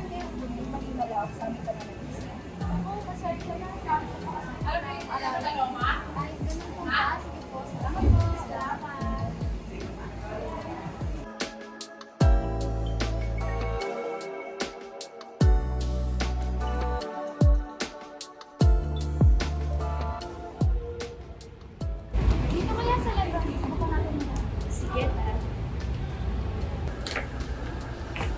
naman kayo maging malawak sa aming pananalisya. Oo, masaya ka na. Ay, ganun po ba? Sige po. Salamat po. Salamat. Dito kaya sa library. Ano pa natin muna? Sige, tara.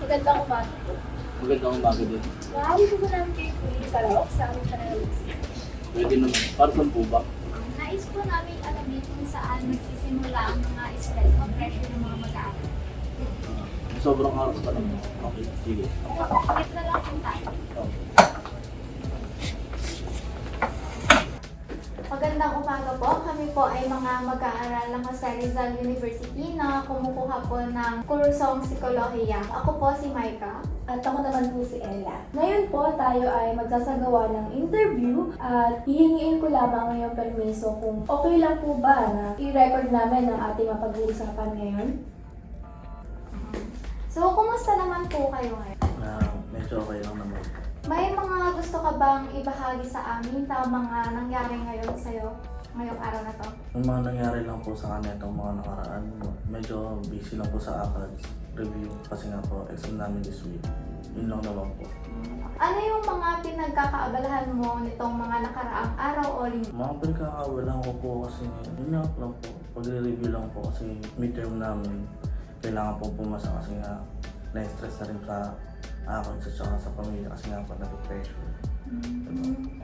Magandang umaga po. Magandang umaga din. Maaari po ba namin kayo pili palawak sa aming pananalisya? Pwede naman. Para saan po ba? Nais po namin alamin kung saan nagsisimula ang mga stress o pressure ng mga mag-aaral. Sobrang halos pa naman. Okay, sige. Ulit na lang po tayo. Magandang umaga po. Kami po ay mga mag-aaral ng Jose Rizal University na kumukuha po ng kursong psikolohiya. Ako po si Maika. At ako naman po si Ella. Ngayon po tayo ay magsasagawa ng interview at hihingiin ko lamang ngayong permiso kung okay lang po ba na i-record namin ang ating mapag-uusapan ngayon. So, kumusta naman po kayo ngayon? Medyo okay lang naman. May mga gusto ka bang ibahagi sa amin sa mga nangyari ngayon sa'yo ngayong araw na to? Yung mga nangyari lang po sa kanya itong mga nakaraan, medyo busy lang po sa ACADS review kasi nga po exam namin this week. Yun lang naman po. Ano yung mga pinagkakaabalahan mo nitong mga nakaraang araw o linggo? Mga pinagkakawalan ko po kasi yun nga lang po. Pag-review lang po kasi midterm namin kailangan po pumasa kasi nga na-stress na rin sa ACADS at saka sa pamilya kasi nga po nag-pressure.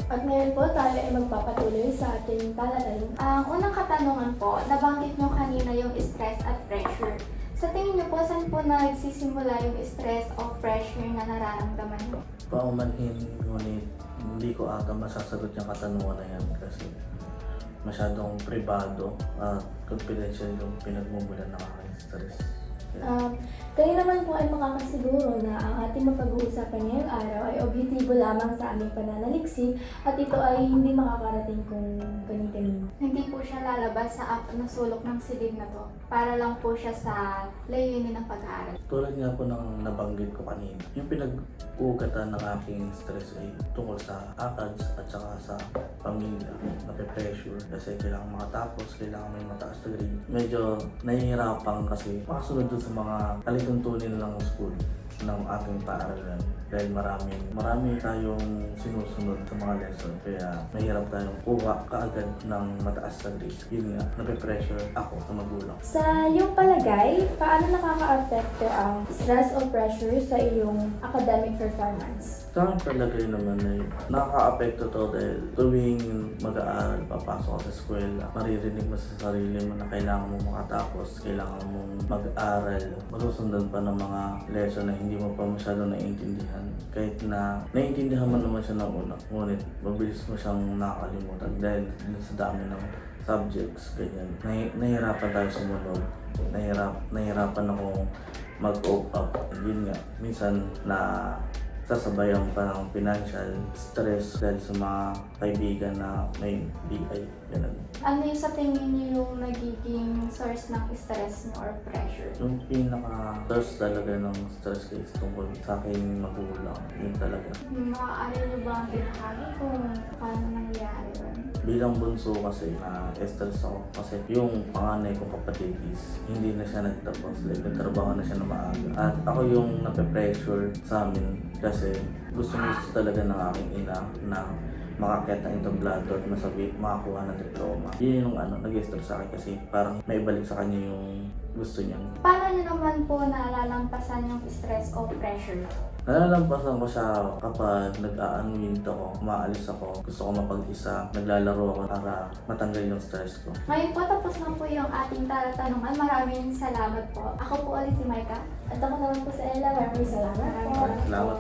At ngayon po tayo ay magpapatuloy sa ating talakayan. Ang unang katanungan po, nabanggit nyo kanina yung stress at pressure. Sa tingin nyo po, saan po nagsisimula yung stress o pressure na nararamdaman nyo? Paumanhin, ngunit hindi ko ata masasagot yung katanungan na yan kasi masyadong privado at confidential yung pinagmumulan ng aking stress. Kayo naman po ay makakasiguro na ang ating mapag-uusapan ngayong araw ay objektibo lamang sa aming pananaliksik at ito ay hindi makakarating kung kani-kanino. Hindi po siya lalabas sa app na sulok ng silid na to. Para lang po siya sa layunin ng pag-aaral. Tulad nga po ng nabanggit ko kanina, yung pinag-ugatan ng aking stress ay tungkol sa ACADS at saka sa pamilya, nape-pressure kasi kailangan makatapos, kailangan may mataas na grade. Medyo nahihirapan kasi makasunod dun sa mga alituntunin ng school ng ating paaralan dahil marami tayong sinusunod sa mga lesson kaya mahirap tayong kuha kaagad ng mataas na grades. Yun nga, nape-pressure ako sa magulang. Sa iyong palagay, paano nakaka-apekto ang stress o pressure sa iyong academic performance? Sa akin palagay naman ay nakaka-apekto to dahil tuwing mag-aaral, papasok ka sa eskwela, maririnig mo sa sarili mo na kailangan mo makatapos, kailangan mong mag-aral, masusundan pa ng mga lesson na hindi mo pa masyado naiintindihan. Kahit na naiintindihan mo naman siya ng una, ngunit mabilis mo siyang nakakalimutan dahil sa dami ng subjects, ganyan. Nahihirapan tayo sumunod, nahihirapan akong mag-cope up. Yun nga, minsan na sasabayan pa ng financial stress dahil sa mga kaibigan na may BI, ganun. Ano yung sa tingin niyo yung nagiging source ng stress niyo or pressure? Yung pinaka-source talaga ng stress ko is tungkol sa aking magulang. Yun talaga. Maaari niyo ba ang pinahagi kung paano nangyari yun? Bilang bunso kasi na-stress ako kasi yung panganay kong kapatid is hindi na siya nagtapos. Like, nagtrabaho na siya na maaga. At ako yung nape-pressure sa amin kasi gusto talaga ng aking ina na makakita ng entablado at makakuha ng diploma. Yun yung nag-stress sa akin kasi parang maibalik sa kanya yung gusto niya. Paano niyo naman po nalalampasan yung stress o pressure? Nalalampasan ko siya kapag nag-a-unwind ako, umaalis ako, gusto ko mapag-isa, naglalaro ako para matanggal yung stress ko. Ngayon po, tapos na po yung ating tatanungan. Maraming salamat po. Ako po ulit si Maika. At ako naman po sa Ella, maraming salamat po. Salamat.